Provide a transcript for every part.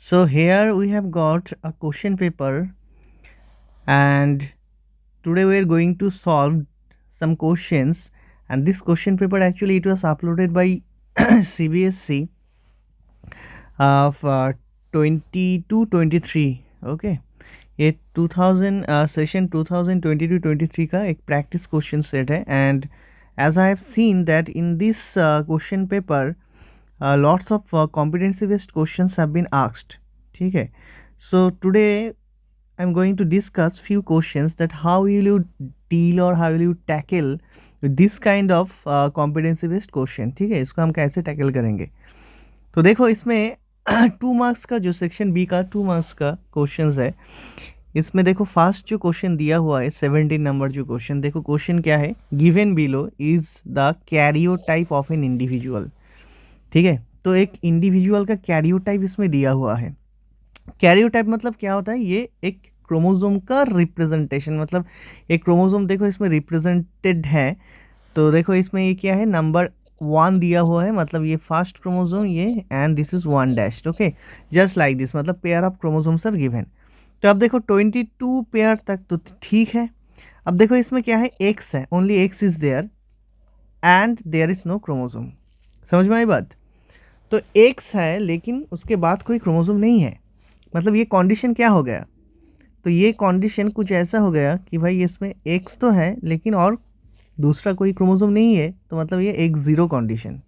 So here we have got a question paper, and today we are going to solve some questions. And this question paper actually it was uploaded by CBSC of 22-23. Okay, ये 2000 session 2022-23 का एक practice question set है. And as I have seen that in this question paper lots of competency based questions have been asked. ठीक है, so today I'm going to discuss few questions that how will you deal or how will you tackle with this kind of competency based question. ठीक है, इसको हम कैसे tackle करेंगे. तो देखो इसमें 2 मार्क्स का जो सेक्शन बी का 2 मार्क्स का क्वेश्चंस है. इसमें देखो फर्स्ट जो क्वेश्चन दिया हुआ है 17 नंबर जो क्वेश्चन, देखो क्वेश्चन क्या है, given below is the karyotype of an individual. ठीक है, तो एक इंडिविजुअल का कैरियोटाइप इसमें दिया हुआ है. कैरियोटाइप मतलब क्या होता है, ये एक क्रोमोसोम का रिप्रेजेंटेशन, मतलब एक क्रोमोसोम देखो इसमें रिप्रेजेंटेड है. तो देखो इसमें ये क्या है, नंबर 1 दिया हुआ है, मतलब ये फर्स्ट क्रोमोसोम ये, and this is 1 dash. Okay, just like this, मतलब pair of chromosomes are given. तो अब देखो 22 पेयर तक तो ठीक है. अब देखो इसमें क्या है, एक्स है, only X is there and there is no chromosome. समझ में आई बात. तो एक्स है लेकिन उसके बाद कोई क्रोमोसोम नहीं है, मतलब ये कंडीशन क्या हो गया, तो ये कंडीशन कुछ ऐसा हो गया कि भाई इसमें एक्स तो है लेकिन और दूसरा कोई क्रोमोसोम नहीं है, तो मतलब ये एक्स जीरो कंडीशन.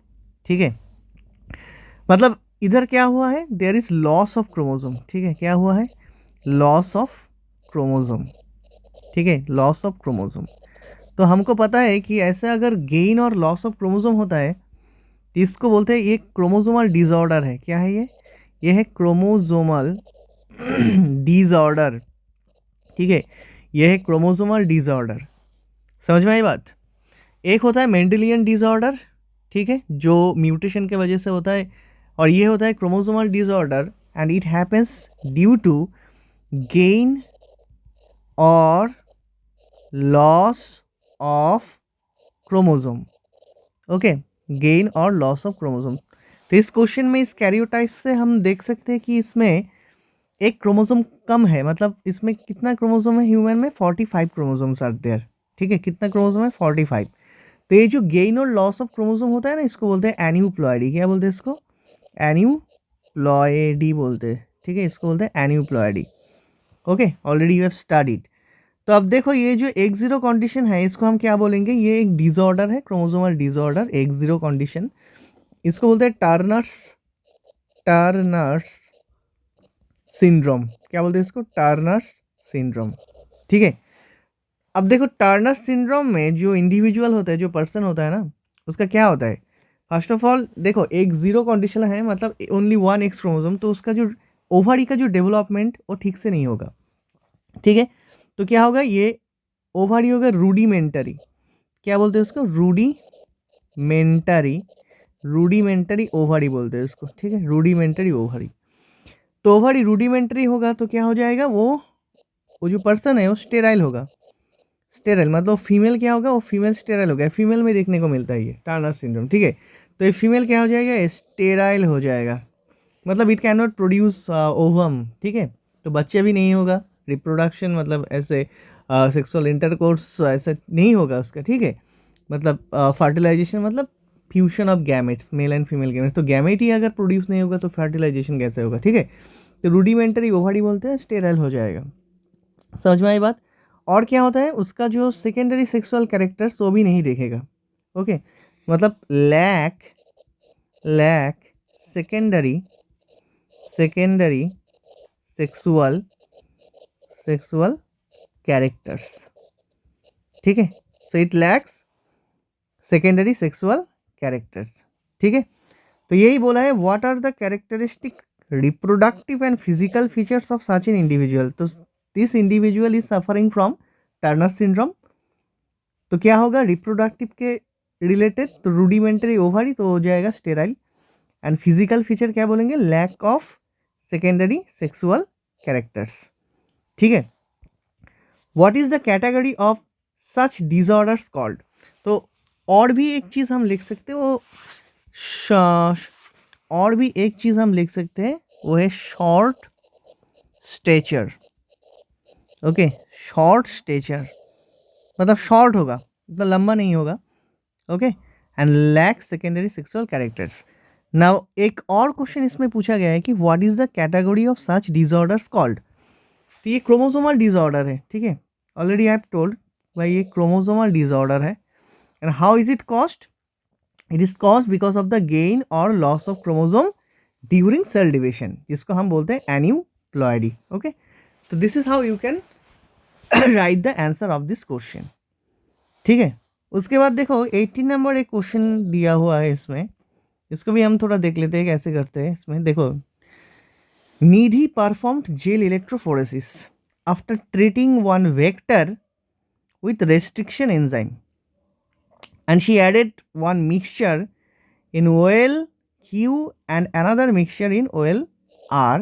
ठीक है, मतलब इधर क्या हुआ है, there is loss of chromosome. ठीक है, क्या हुआ है, लॉस ऑफ क्रोमोसोम. ठीक है, लॉस ऑफ क्रोमोसोम. तो हमको पता है कि ऐसा अगर गेन और लॉस ऑफ क्रोमोसोम होता है तो इसको बोलते हैं ये क्रोमोसोमल डिसऑर्डर है. क्या है ये है क्रोमोसोमल डिसऑर्डर. ठीक है, ये है क्रोमोसोमल डिसऑर्डर. समझ में आई बात. एक होता है मेंडेलियन डिसऑर्डर, ठीक है, जो म्यूटेशन के वजह से होता है, और ये होता है chromosomal disorder and it happens due to gain और loss of chromosome. Okay, gain और लॉस ऑफ क्रोमोसोम. तो इस क्वेश्चन में इस कैरियोटाइप से हम देख सकते हैं कि इसमें एक क्रोमोसोम कम है, मतलब इसमें कितना क्रोमोसोम है, ह्यूमन में 45 क्रोमोसोम्स आर देयर. ठीक है, कितना क्रोमोसोम है, 45. तो ये जो गेन और लॉस ऑफ क्रोमोसोम होता है ना, इसको बोलते हैं एन्यूप्लॉयडी. क्या बोलते हैं इसको, एन्यूप्लॉयडी बोलते हैं. ठीक है, इसको बोलते हैं aneuploidy. Okay, already you have studied. तो अब देखो ये जो एक्स जीरो कंडीशन है इसको हम क्या बोलेंगे, ये एक डिसऑर्डर है, chromosomal disorder, x zero condition. इसको बोलते हैं टर्नर्स सिंड्रोम. क्या बोलते हैं इसको, टर्नर्स सिंड्रोम. ठीक है, अब देखो टर्नर्स सिंड्रोम में जो इंडिविजुअल होता है, जो पर्सन होता है ना, उसका क्या होता है, फर्स्ट ऑफ ऑल देखो एक जीरो कंडीशन है, मतलब ओनली 1 एक्स क्रोमोसोम, तो उसका जो ओवरी का जो डेवलपमेंट वो ठीक से नहीं होगा. ठीक है, तो क्या होगा, ये ओवरी होगा रूडिमेंटरी. क्या बोलते हैं उसको, रूडिमेंटरी ओवरी बोलते हैं इसको. ठीक है, रूडिमेंटरी ओवरी. तो ओवरी रूडिमेंटरी होगा तो क्या हो जाएगा, वो जो पर्सन है वो स्टेराइल होगा. स्टेराइल मतलब फीमेल क्या होगा, वो फीमेल स्टेराइल हो गया. फीमेल में देखने को मिलता है ये टर्नर सिंड्रोम. ठीक है, तो ये फीमेल क्या हो जाएगा, स्टेराइल हो जाएगा, मतलब it can not produce ovum. ठीक है, तो बच्चे भी नहीं होगा, रिप्रोडक्शन मतलब ऐसे सेक्सुअल इंटरकोर्स ऐसा नहीं होगा उसका. ठीक है, मतलब फर्टिलाइजेशन मतलब fusion of gametes, male and female gametes. तो गैमेट ही अगर प्रोड्यूस नहीं होगा तो फर्टिलाइजेशन कैसे होगा. ठीक है, तो रूडिमेंटरी ओवरी बोलते हैं, स्टेराइल हो जाएगा. समझ में आई बात. और क्या होता है, उसका जो सेकेंडरी सेक्सुअल कैरेक्टर्स वो भी नहीं देखेगा. ओके, मतलब लैक सेकेंडरी सेक्सुअल कैरेक्टर्स. ठीक है, so it lacks secondary sexual characters. ठीक है, तो यही बोला है, what are the characteristic reproductive and physical features of such an individual. तो this individual is suffering from Turner syndrome. तो क्या होगा, रिप्रोडक्टिव के रिलेटेड तो रूडिमेंटरी ओवरी तो हो जाएगा स्टेराइल, एंड फिजिकल फीचर क्या बोलेंगे, lack of secondary sexual characters. ठीक है, what is the category of such disorders called. तो और भी एक चीज़ हम लिख सकते हैं, वो और भी एक चीज़ हम लिख सकते हैं, वो है short stature. Okay, short stature मतलब शॉर्ट होगा, इतना लंबा नहीं होगा। Okay, and lack secondary sexual characters. Now एक और क्वेश्चन इसमें पूछा गया है कि what is the category of such disorders called. तो ये क्रोमोसोमल डिसऑर्डर है, ठीक है, ऑलरेडी आई हैव टोल्ड भाई ये क्रोमोसोमल डिसऑर्डर है। And how is it caused? It is caused because of the gain और loss of chromosome during cell division, जिसको हम बोलते हैं एन्यूप्लॉयडी। ओके, तो this is how you can write the answer of this question, ठीक है। उसके बाद देखो 18 नंबर एक क्वेश्चन दिया हुआ है इसमें, इसको भी हम थोड़ा देख लेते हैं कैसे करते हैं। इसमें देखो, Nidhi performed gel electrophoresis after treating one vector with restriction enzyme and she added one mixture in OL Q and another mixture in OL R,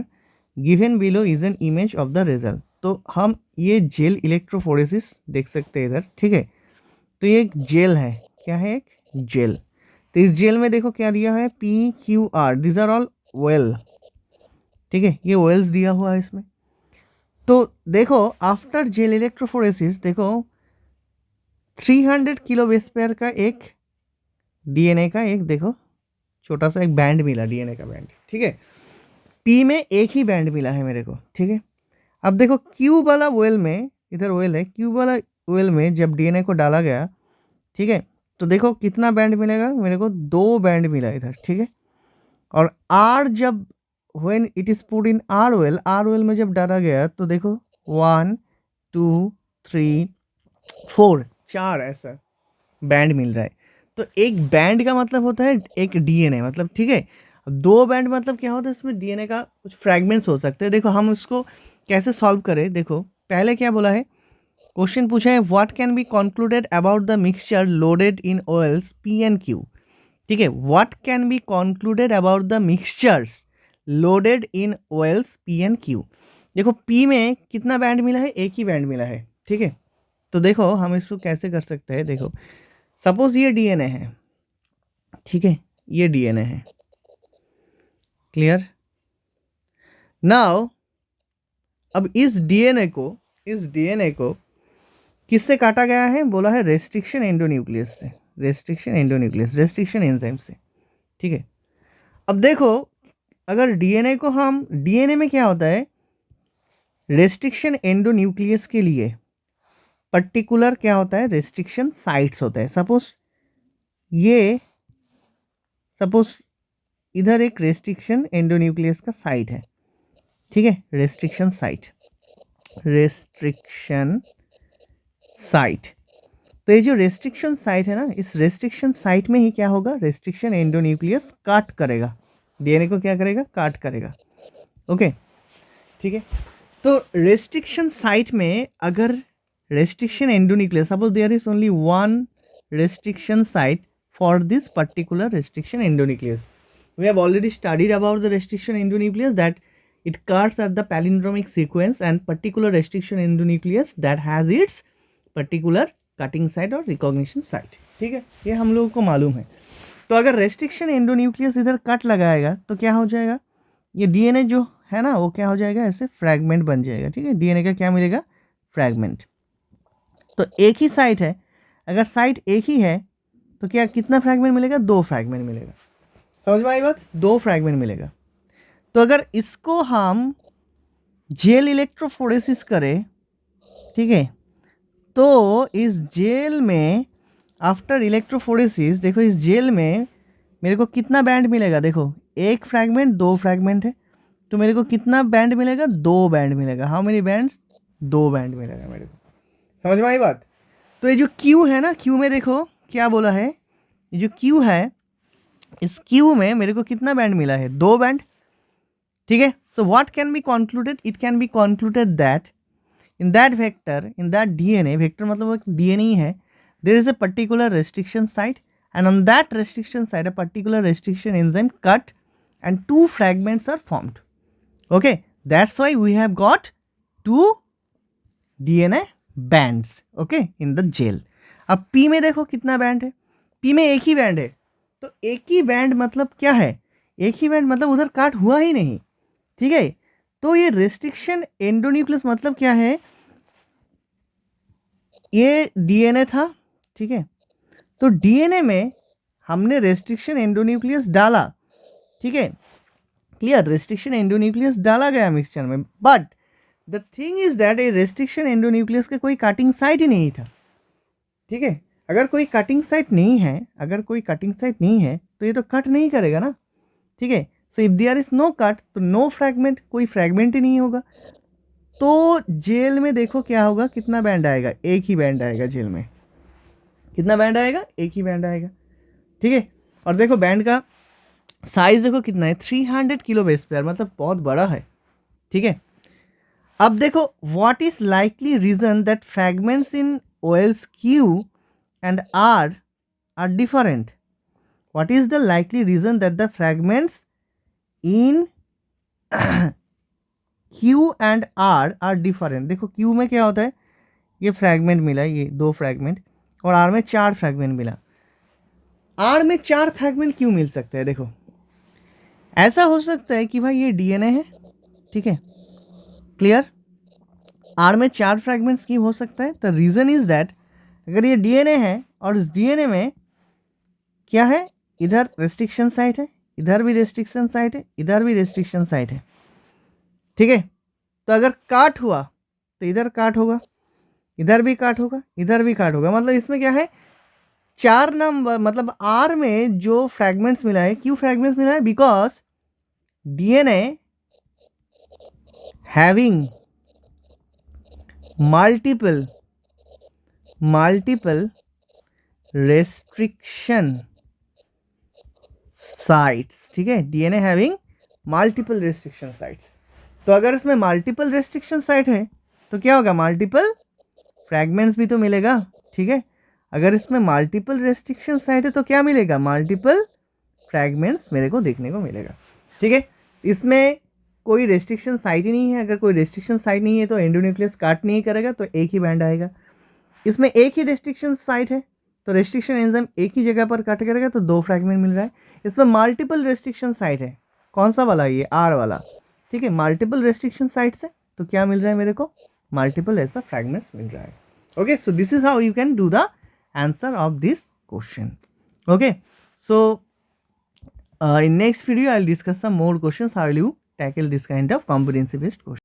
given below is an image of the result। तो हम ये gel electrophoresis देख सकते हैं इधर, ठीक है। तो ये एक जेल है, क्या है, एक जेल। तो इस जेल में देखो क्या दिया है, PQR, this are all O L, ठीक है, ये ओएल्स दिया हुआ है इसमें। तो देखो आफ्टर जेल इलेक्ट्रोफोरेसिस देखो 300 किलो बेस पेयर का एक डीएनए का एक देखो छोटा सा एक बैंड मिला, डीएनए का बैंड, ठीक है। पी में एक ही बैंड मिला है मेरे को, ठीक है। अब देखो क्यू वाला ओएल में, इधर ओएल है, क्यू वाला ओएल में जब डीएनए को डाला गया, ठीक है, तो देखो कितना बैंड मिलेगा मेरे को, 2 बैंड मिला इधर, ठीक है। और आर जब when it is put in R O L में जब डाला गया तो देखो 1 2 3 4 4 ऐसा बैंड मिल रहा है। तो एक बैंड का मतलब होता है एक डीएनए मतलब, ठीक है। 2 बैंड मतलब क्या होता है, इसमें डीएनए का कुछ फ्रैगमेंट्स हो सकते हैं। देखो हम उसको कैसे सॉल्व करें, देखो पहले क्या बोला है, क्वेश्चन पूछा है what can be concluded about the mixture loaded in wells P and Q, ठीक है। What can be concluded about the mixtures loaded in wells P and Q. देखो पी में कितना बैंड मिला है, एक ही बैंड मिला है, ठीक है। तो देखो हम इसको कैसे कर सकते हैं, देखो सपोज ये डीएनए है, ठीक है, ये डीएनए है, क्लियर। नाउ अब इस डीएनए को किससे काटा गया है, बोला है रेस्ट्रिक्शन एंडोन्यूक्लियस से, रेस्ट्रिक्शन एंजाइम से, ठीक है। अब देखो अगर डीएनए को हम, डीएनए में क्या होता है, रेस्ट्रिक्शन एंडोन्यूक्लियस के लिए पर्टिकुलर क्या होता है, रेस्ट्रिक्शन साइट्स होता है। सपोज इधर एक रेस्ट्रिक्शन एंडोन्यूक्लियस का साइट है, ठीक है, रेस्ट्रिक्शन साइट। तो ये जो रेस्ट्रिक्शन साइट है ना, इस रेस्ट्रिक्शन साइट में ही क्या होगा, रेस्ट्रिक्शन एंडोन्यूक्लियस काट करेगा, डीएनए को क्या करेगा, काट करेगा। ओके, ठीक है। तो रेस्ट्रिक्शन साइट में अगर restriction endonuclease, suppose there is only one restriction site for this particular restriction endonuclease. We have already studied about the restriction endonuclease, that it cuts at the palindromic sequence and particular restriction endonuclease that has its particular cutting site or recognition site, ठीक है, ये हम लोगों को मालूम है। तो अगर रेस्ट्रिक्शन एंडोन्यूक्लियस इधर कट लगाएगा तो क्या हो जाएगा, ये डीएनए जो है ना वो क्या हो जाएगा, ऐसे फ्रैगमेंट बन जाएगा, ठीक है। डीएनए का क्या मिलेगा, फ्रैगमेंट। तो एक ही साइट है, अगर साइट एक ही है तो क्या कितना फ्रैगमेंट मिलेगा, 2 फ्रैगमेंट मिलेगा। समझ में आई बात, 2 फ्रैगमेंट मिलेगा। तो अगर इसको हम जेल इलेक्ट्रोफोरेसिस करें, ठीक है, तो इस जेल में आफ्टर इलेक्ट्रोफोरेसिस देखो इस जेल में मेरे को कितना बैंड मिलेगा, देखो 1 फ्रैगमेंट 2 फ्रैगमेंट है, तो मेरे को कितना बैंड मिलेगा, 2 बैंड मिलेगा। हाउ मेनी बैंड्स, 2 बैंड मिलेगा मेरे को। समझ में आई बात। तो ये जो क्यू है ना, क्यू में देखो क्या बोला है, ये जो क्यू है इस क्यू में मेरे को कितना बैंड मिला है, 2 बैंड, ठीक है। So what can be concluded, it can be concluded that in that vector, in that DNA, vector मतलब एक डीएनए ही है, there is a particular restriction site and on that restriction site a particular restriction enzyme cut and 2 fragments are formed. Okay, that's why we have got 2 DNA bands, okay, in the gel. अब P में देखो कितना band है, P में एक ही band है, तो एक ही बैंड मतलब क्या है, एक ही बैंड मतलब उधर काट हुआ ही नहीं, ठीक है। तो ये रेस्ट्रिक्शन एंडोन्यूक्लियस मतलब क्या है, ये डीएनए था, ठीक है। तो डीएनए में हमने रेस्ट्रिक्शन एंडोन्यूक्लियस डाला, ठीक है, क्लियर, रेस्ट्रिक्शन एंडोन्यूक्लियस डाला गया मिक्सचर में, but the thing is that ये रेस्ट्रिक्शन एंडोन्यूक्लियस का कोई कटिंग साइट ही नहीं था, ठीक है। अगर कोई कटिंग साइट नहीं है, अगर कोई कटिंग साइट नहीं है तो ये तो कट नहीं करेगा ना, ठीक है। So if there is no cut तो नो फ्रैगमेंट, कोई फ्रैगमेंट ही नहीं होगा। तो जेल में देखो क्या होगा, कितना बैंड आएगा, एक ही बैंड आएगा जेल में, कितना बैंड आएगा, एक ही बैंड आएगा, ठीक है। और देखो बैंड का साइज देखो कितना है, 300 किलो बेस पेयर, मतलब बहुत बड़ा है, ठीक है। अब देखो what is likely reason that fragments in wells Q and R different, what is the likely reason that the fragments in Q and R different. देखो क्यू में क्या होता है, ये फ्रैगमेंट मिला, ये 2 फ्रैगमेंट, और आर में 4 फ्रैगमेंट मिला। आर में 4 फ्रैगमेंट क्यों मिल सकते हैं, देखो ऐसा हो सकता है कि भाई ये डीएनए है, ठीक है, क्लियर। आर में 4 फ्रैगमेंट्स क्यों हो सकता है, तो रीजन इज दैट अगर ये डीएनए है और इस डीएनए में क्या है, इधर रेस्ट्रिक्शन साइट है, इधर भी रेस्ट्रिक्शन साइट है, इधर भी रेस्ट्रिक्शन साइट है, ठीक है। तो अगर काट हुआ तो इधर काट होगा, इधर भी काट होगा, इधर भी काट होगा, मतलब इसमें क्या है, 4 नंबर, मतलब आर में जो फ्रैगमेंट्स मिला है, क्यों फ्रैगमेंट्स मिला है, because DNA having multiple restriction sites, ठीक है, DNA having multiple restriction sites. तो अगर इसमें मल्टीपल रेस्ट्रिक्शन साइट है तो क्या होगा, मल्टीपल फ्रैगमेंट्स भी तो मिलेगा, ठीक है। अगर इसमें मल्टीपल रेस्ट्रिक्शन साइट है तो क्या मिलेगा, मल्टीपल फ्रैगमेंट्स मेरे को देखने को मिलेगा, ठीक है। इसमें कोई रेस्ट्रिक्शन साइट ही नहीं है, अगर कोई रेस्ट्रिक्शन साइट नहीं है तो एंडोन्यूक्लियस काट नहीं करेगा, तो एक ही बैंड आएगा। इसमें एक ही रेस्ट्रिक्शन साइट है तो रेस्ट्रिक्शन एंजाइम एक ही जगह पर काट करेगा, तो 2 फ्रैगमेंट मिल रहा है। इसमें मल्टीपल रेस्ट्रिक्शन साइट है, कौन सा वाला, ये आर वाला, ठीक है, मल्टीपल रेस्ट्रिक्शन साइट से, तो क्या मिल रहा है मेरे को, मल्टीपल ऐसा फ्रैगमेंट्स मिल रहा है। Okay, so this is how you can do the answer of this question. Okay, so in next video I'll discuss some more questions, how will you tackle this kind of competency based question.